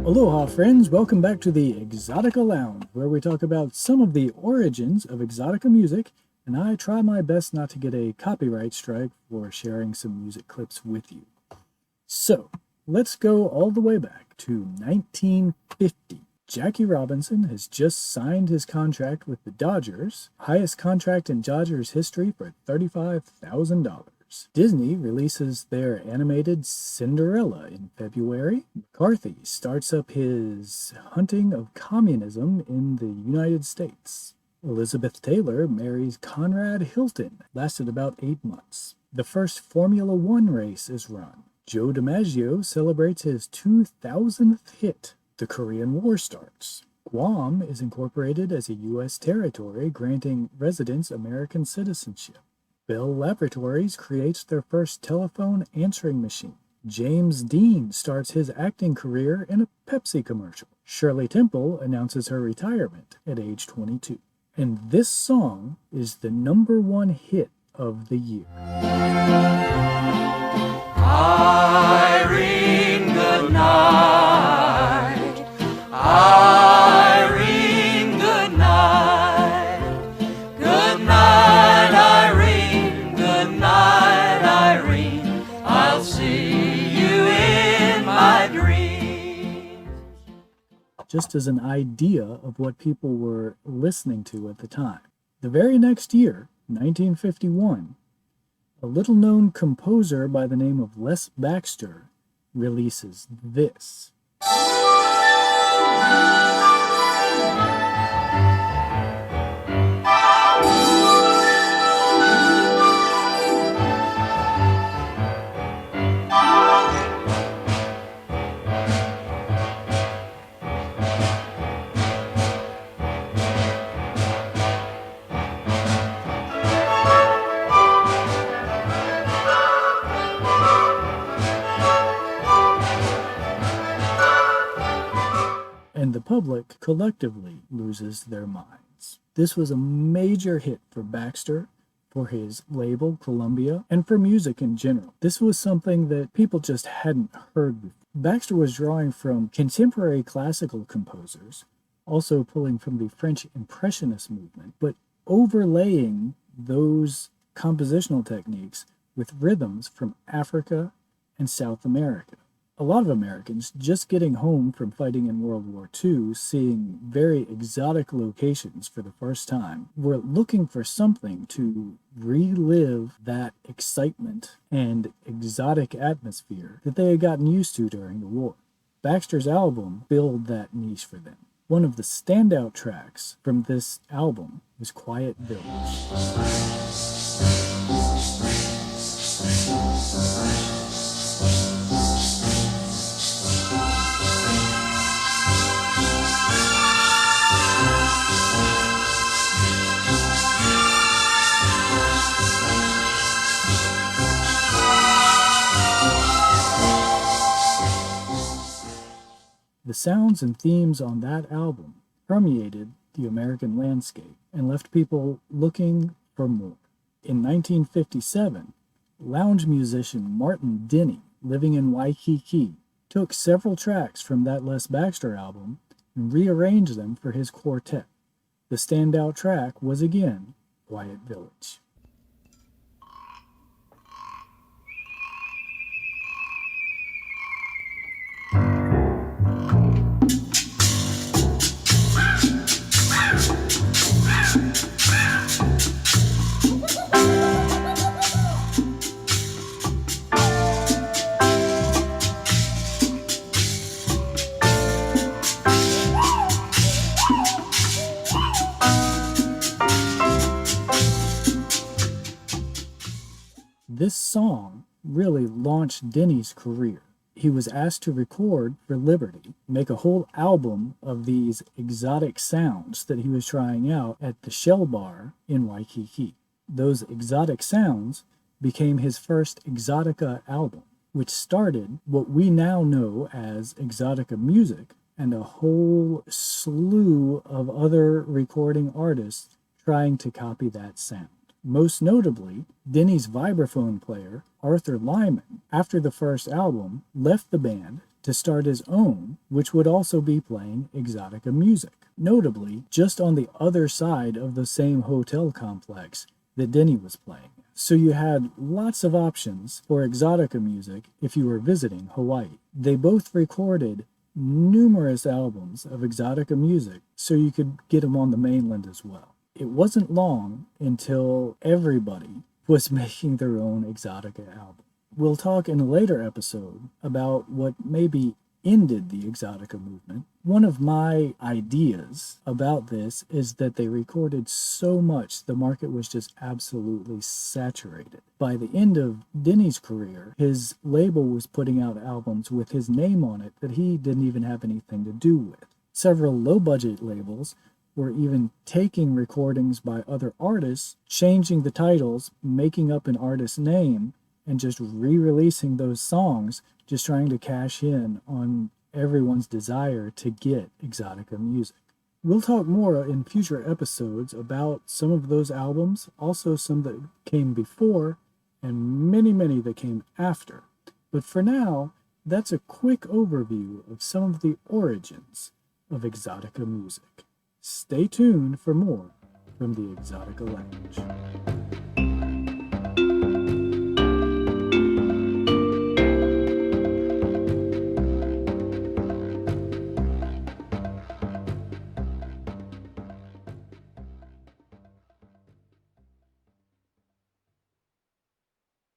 Aloha friends, welcome back to the Exotica Lounge, where we talk about some of the origins of Exotica music, and I try my best not to get a copyright strike for sharing some music clips with you. So, let's go all the way back to 1950. Jackie Robinson has just signed his contract with the Dodgers, highest contract in Dodgers history, for $35,000. Disney releases their animated Cinderella in February. McCarthy starts up his hunting of communism in the United States. Elizabeth Taylor marries Conrad Hilton. Lasted about 8 months. The first Formula One race is run. Joe DiMaggio celebrates his 2000th hit. The Korean War starts. Guam is incorporated as a U.S. territory, granting residents American citizenship. Bell Laboratories creates their first telephone answering machine. James Dean starts his acting career in a Pepsi commercial. Shirley Temple announces her retirement at age 22. And this song is the #1 hit of the year. Irene, good night. Irene, good night. Good night, Irene. Good night, Irene. I'll see you in my dreams. Just as an idea of what people were listening to at the time. The very next year, 1951, a little-known composer by the name of Les Baxter releases this. And the public collectively loses their minds. This was a major hit for Baxter, for his label, Columbia, and for music in general. This was something that people just hadn't heard before. Baxter was drawing from contemporary classical composers, also pulling from the French Impressionist movement, but overlaying those compositional techniques with rhythms from Africa and South America. A lot of Americans, just getting home from fighting in World War II, seeing very exotic locations for the first time, were looking for something to relive that excitement and exotic atmosphere that they had gotten used to during the war. Baxter's album filled that niche for them. One of the standout tracks from this album was Quiet Village. The sounds and themes on that album permeated the American landscape and left people looking for more. In 1957, lounge musician Martin Denny, living in Waikiki, took several tracks from that Les Baxter album and rearranged them for his quartet. The standout track was again Quiet Village. This song really launched Denny's career. He was asked to record for Liberty, make a whole album of these exotic sounds that he was trying out at the Shell Bar in Waikiki. Those exotic sounds became his first Exotica album, which started what we now know as Exotica music and a whole slew of other recording artists trying to copy that sound. Most notably, Denny's vibraphone player, Arthur Lyman, after the first album, left the band to start his own, which would also be playing Exotica music, notably just on the other side of the same hotel complex that Denny was playing. So you had lots of options for Exotica music if you were visiting Hawaii. They both recorded numerous albums of Exotica music, so you could get them on the mainland as well. It wasn't long until everybody was making their own Exotica album. We'll talk in a later episode about what maybe ended the Exotica movement. One of my ideas about this is that they recorded so much the market was just absolutely saturated. By the end of Denny's career, his label was putting out albums with his name on it that he didn't even have anything to do with. Several low-budget labels were even taking recordings by other artists, changing the titles, making up an artist's name, and just re-releasing those songs, just trying to cash in on everyone's desire to get Exotica music. We'll talk more in future episodes about some of those albums, also some that came before, and many that came after. But for now, that's a quick overview of some of the origins of Exotica music. Stay tuned for more from the Exotica Lounge.